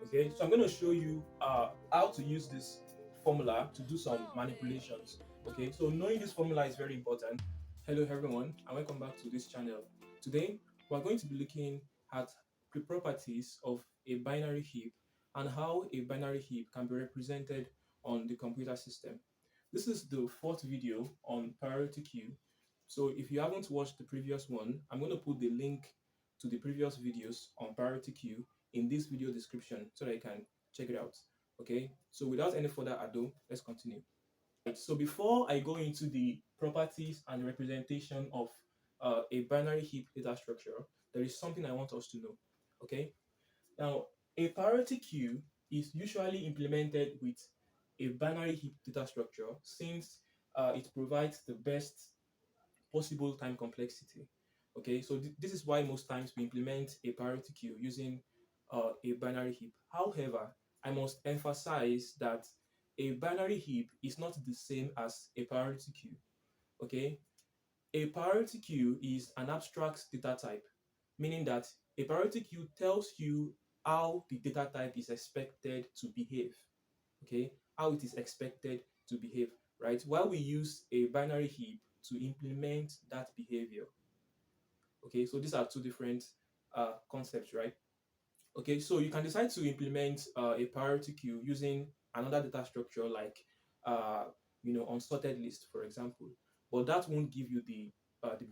Okay, so I'm going to show you how to use this formula to do some manipulations. Okay, so knowing this formula is very important. Hello everyone and welcome back to this channel. Today we're going to be looking at the properties of a binary heap and how a binary heap can be represented on the computer system. This is the fourth video on priority queue. So if you haven't watched the previous one, I'm going to put the link to the previous videos on priority queue in this video description so that you can check it out. Okay, so without any further ado, let's continue. Right, so before I go into the properties and the representation of a binary heap data structure, there is something I want us to know. Okay, now a priority queue is usually implemented with a binary heap data structure since it provides the best possible time complexity. Okay, so this is why most times we implement a priority queue using a binary heap. However, I must emphasize that a binary heap is not the same as a priority queue. Okay, a priority queue is an abstract data type, meaning that a priority queue tells you how the data type is expected to behave. Okay, how it is expected to behave, right? While we use a binary heap to implement that behavior. Okay, so these are two different concepts, right? Okay, so you can decide to implement a priority queue using another data structure like uh, unsorted list, for example, but that won't give you the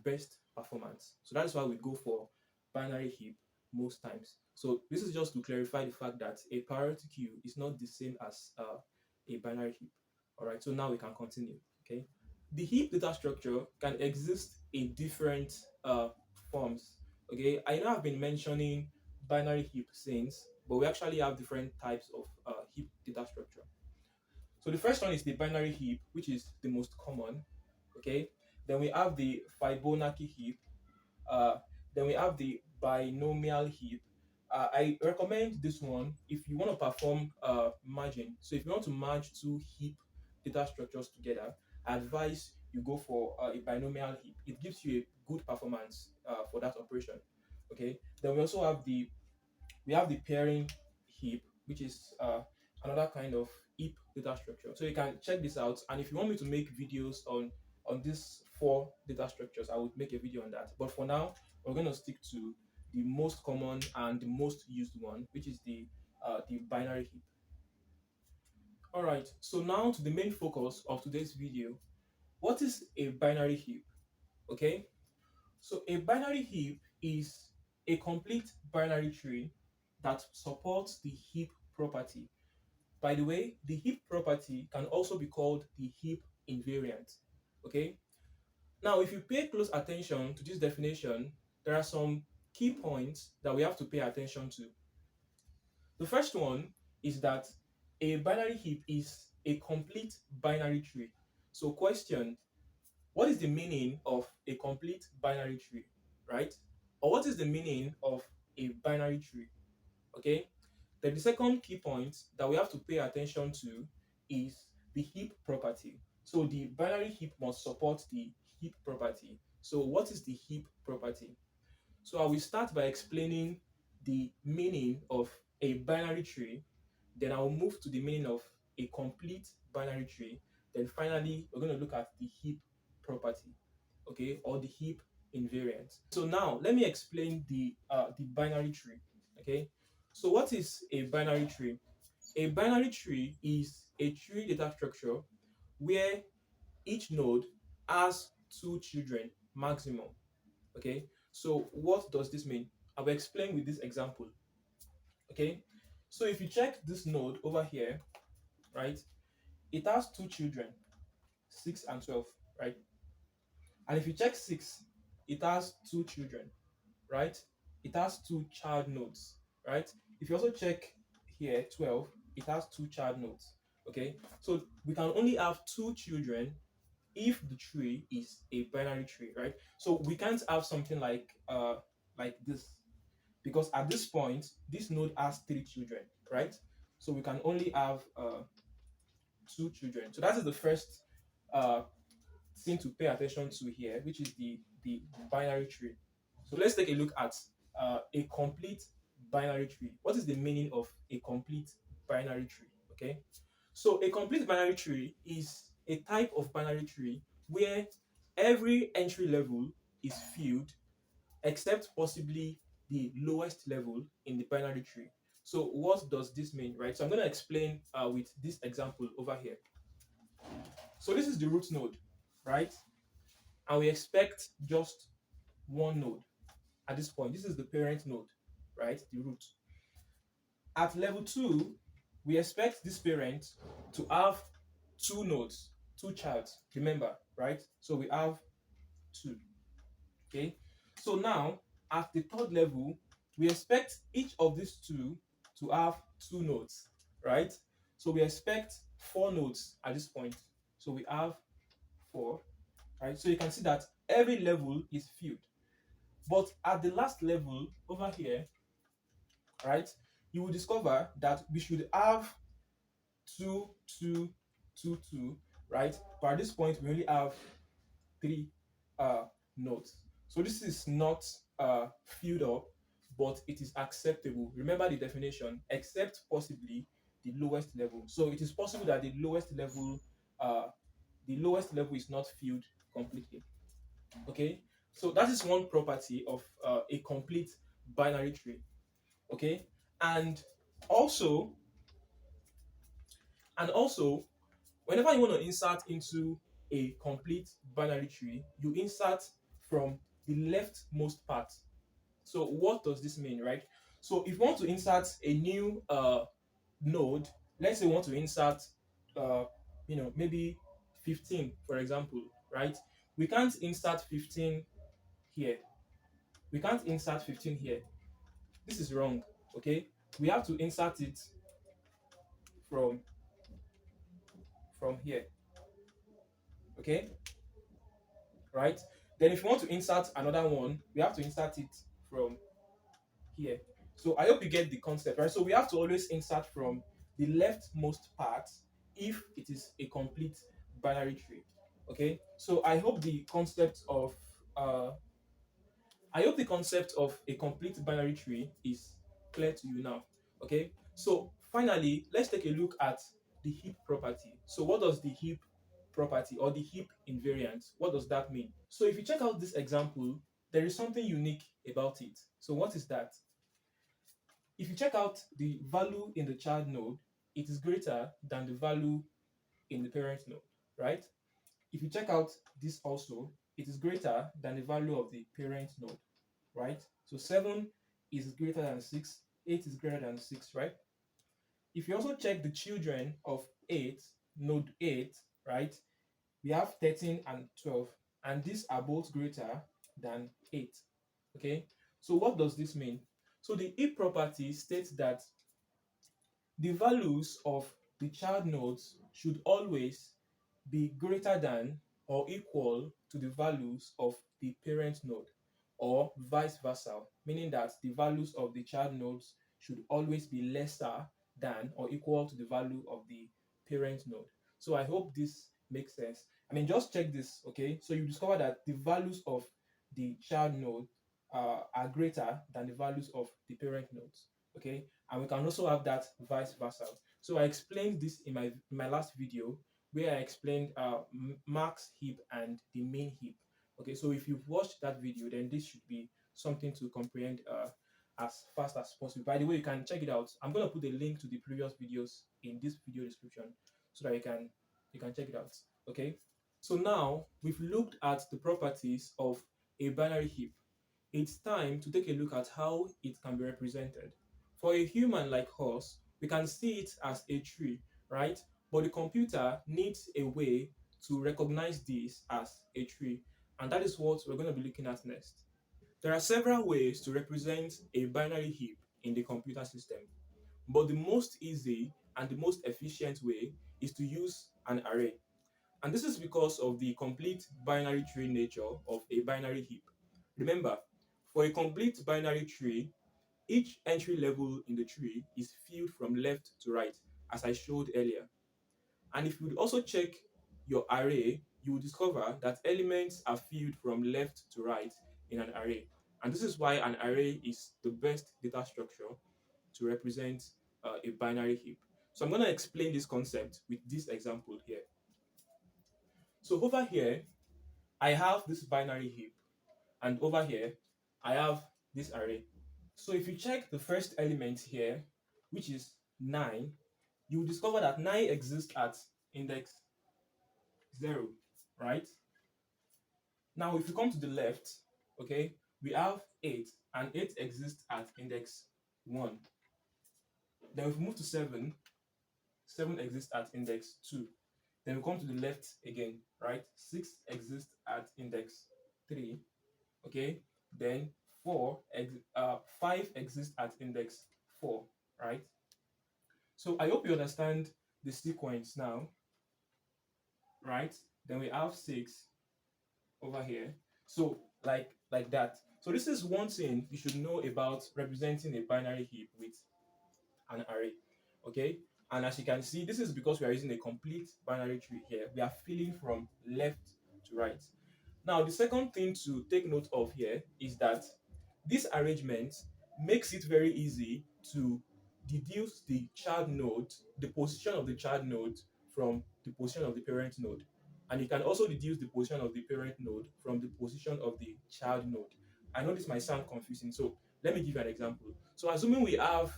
best performance. So that's why we go for binary heap most times. So this is just to clarify the fact that a priority queue is not the same as a binary heap. All right, so now we can continue. Okay, the heap data structure can exist in different forms. Okay, I know I've been mentioning binary heap since, but we actually have different types of heap data structure. So the first one is the binary heap, which is the most common. Okay, then we have the Fibonacci heap. Uh, then we have the binomial heap. I recommend this one if you want to perform merging. So if you want to merge two heap data structures together, I advise you go for a binomial heap. It gives you a good performance for that operation. Okay. Then we also have the pairing heap, which is another kind of heap data structure. So you can check this out. And if you want me to make videos on these four data structures, I would make a video on that. But for now, we're going to stick to the most common and the most used one, which is the binary heap. All right. So now to the main focus of today's video. What is a binary heap? Okay. So a binary heap is a complete binary tree that supports the heap property. By the way, the heap property can also be called the heap invariant. Okay. Now, if you pay close attention to this definition, there are some key points that we have to pay attention to. The first one is that a binary heap is a complete binary tree. So, question: what is the meaning of a complete binary tree, right? Or what is the meaning of a binary tree? Okay. Then the second key point that we have to pay attention to is the heap property. So the binary heap must support the heap property. So what is the heap property? So I will start by explaining the meaning of a binary tree. Then I will move to the meaning of a complete binary tree. Then finally, we're going to look at the heap property, okay, or the heap invariant. So now let me explain the binary tree. Okay. So what is a binary tree? A binary tree is a tree data structure where each node has two children maximum. Okay. So what does this mean? I will explain with this example. Okay. So if you check this node over here, right, it has two children, 6 and 12, right? And if you check 6, it has two children, right? It has two child nodes, right? If you also check here, 12, it has two child nodes, okay? So we can only have two children if the tree is a binary tree, right? So we can't have something like this because at this point, this node has three children, right? So we can only have two children. So that is the first uh, thing to pay attention to here, which is the binary tree. So let's take a look at a complete binary tree. What is the meaning of a complete binary tree? Okay, so a complete binary tree is a type of binary tree where every entry level is filled except possibly the lowest level in the binary tree. So what does this mean, right? So I'm going to explain with this example over here. So this is the root node, right? And we expect just one node at this point. This is the parent node, right? The root. At level 2, we expect this parent to have two nodes, two childs. Remember, right? So we have two. Okay. So now at the third level, we expect each of these two to have two nodes, right? So we expect four nodes at this point. So we have four, right? So you can see that every level is filled. But at the last level over here, right, you will discover that we should have two, two, two, two, right? But at this point, we only have three uh, nodes. So this is not filled up, but it is acceptable. Remember the definition, except possibly the lowest level. So it is possible that uh, the lowest level is not filled completely. Okay, so that is one property of a complete binary tree. Okay, and also also whenever you want to insert into a complete binary tree, you insert from the leftmost part. So what does this mean, right? So if you want to insert a new node, let's say we want to insert uh, maybe 15, for example, right? We can't insert 15 here. We can't insert 15 here. This is wrong. Okay, we have to insert it from here. Okay, right? Then if you want to insert another one, we have to insert it from here. So I hope you get the concept, right? So we have to always insert from the leftmost part if it is a complete binary tree. Okay, so uh, I hope the concept of a complete binary tree is clear to you now. Okay, so finally, let's take a look at the heap property. So what does the heap property or the heap invariant, what does that mean? So if you check out this example, there is something unique about it. So what is that? If you check out the value in the child node, it is greater than the value in the parent node, right? If you check out this also, it is greater than the value of the parent node, right? So 7 is greater than 6, 8 is greater than 6, right? If you also check the children of 8, node 8, right, we have 13 and 12, and these are both greater than 8. Okay, so what does this mean? So the if property states that the values of the child nodes should always be greater than or equal to the values of the parent node, or vice versa, meaning that the values of the child nodes should always be lesser than or equal to the value of the parent node. So I hope this makes sense. I mean, just check this, okay? So you discover that the values of the child node are greater than the values of the parent nodes, okay? And we can also have that vice versa. So I explained this in my last video, where I explained max heap and the main heap. Okay, so if you've watched that video, then this should be something to comprehend as fast as possible. By the way, you can check it out. I'm going to put a link to the previous videos in this video description so that you can check it out. Okay, so now we've looked at the properties of a binary heap. It's time to take a look at how it can be represented. For a human like us, we can see it as a tree, right? But the computer needs a way to recognize this as a tree, and that is what we're going to be looking at next. There are several ways to represent a binary heap in the computer system, but the most easy and the most efficient way is to use an array. And this is because of the complete binary tree nature of a binary heap. Remember, for a complete binary tree, each entry level in the tree is filled from left to right, as I showed earlier. And if you would also check your array, you will discover that elements are filled from left to right in an array. And this is why an array is the best data structure to represent a binary heap. So I'm going to explain this concept with this example here. So over here, I have this binary heap, and over here, I have this array. So if you check the first element here, which is 9, you will discover that 9 exists at index 0, right? Now, if you come to the left, okay, we have 8, and 8 exists at index 1. Then if we move to 7, 7 exists at index 2. Then we come to the left again, right? 6 exists at index 3, okay? Then 5 exists at index 4, right? So I hope you understand the sequence now, right? Then we have 6 over here. So like that. So this is one thing you should know about representing a binary heap with an array. Okay. And as you can see, this is because we are using a complete binary tree here. We are filling from left to right. Now, the second thing to take note of here is that this arrangement makes it very easy to deduce the child node, the position of the child node from the position of the parent node. And you can also deduce the position of the parent node from the position of the child node. I know this might sound confusing, so let me give you an example. So assuming we have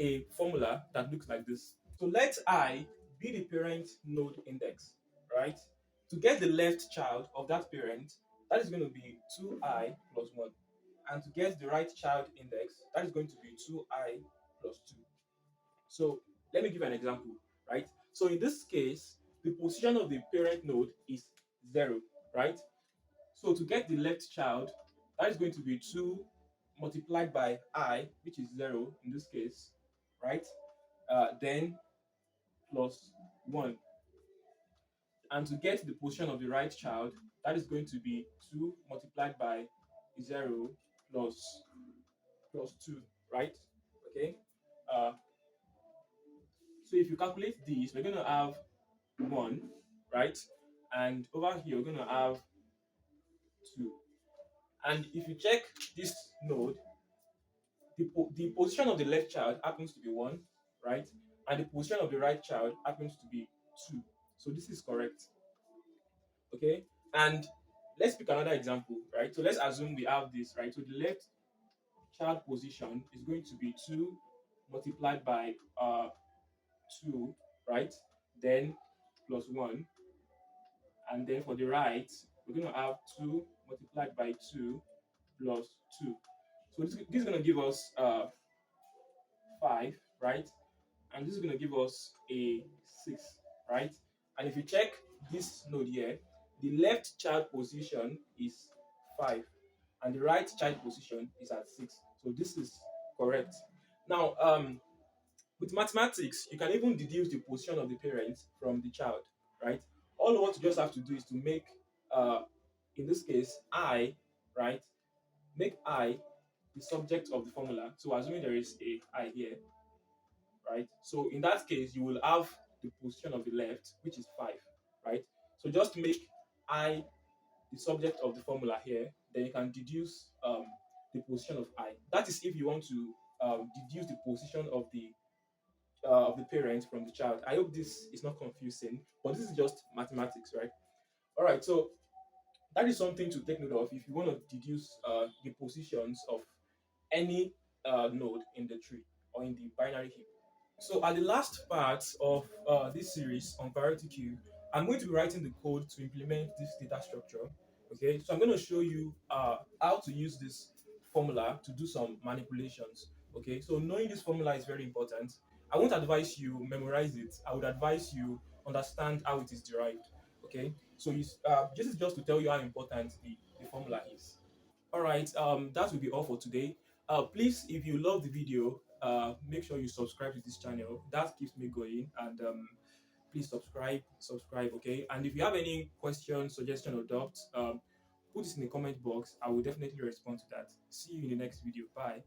a formula that looks like this. So let I be the parent node index, right? To get the left child of that parent, that is going to be 2i plus 1. And to get the right child index, that is going to be 2i plus 2. So let me give an example, right? So in this case, the position of the parent node is 0, right? So to get the left child, that is going to be 2 multiplied by I, which is 0 in this case, right? Then plus 1. And to get the position of the right child, that is going to be 2 multiplied by 0 plus 2, right? Okay. Uh, so if you calculate this, we're going to have 1, right? And over here, we're going to have 2. And if you check this node, the position of the left child happens to be 1, right? And the position of the right child happens to be 2. So this is correct. Okay. And let's pick another example, right? So let's assume we have this, right? So the left child position is going to be 2 multiplied by 2, right? Then plus 1. And then for the right, we're going to have 2 multiplied by 2 plus 2. So this is going to give us 5, right? And this is going to give us a 6, right? And if you check this node here, the left child position is 5 and the right child position is at 6. So this is correct. Now, with mathematics, you can even deduce the position of the parent from the child, right? All what you just have to do is to make, in this case, I, right? Make I the subject of the formula. So assuming there is a I here, right? So in that case, you will have the position of the left, which is 5, right? So just make I the subject of the formula here, then you can deduce the position of I. That is if you want to deduce the position of the parent from the child. I hope this is not confusing, but this is just mathematics, right? All right, so that is something to take note of if you want to deduce the positions of any node in the tree or in the binary heap. So at the last part of this series on priority queue, I'm going to be writing the code to implement this data structure. Okay, so I'm going to show you how to use this formula to do some manipulations. Okay, so knowing this formula is very important. I won't advise you memorize it. I would advise you understand how it is derived. Okay, so this is just to tell you how important the formula is. All right, that will be all for today. Please, if you love the video, make sure you subscribe to this channel. That keeps me going. And please subscribe, okay? And if you have any questions, suggestion, or doubts, put this in the comment box. I will definitely respond to that. See you in the next video. Bye.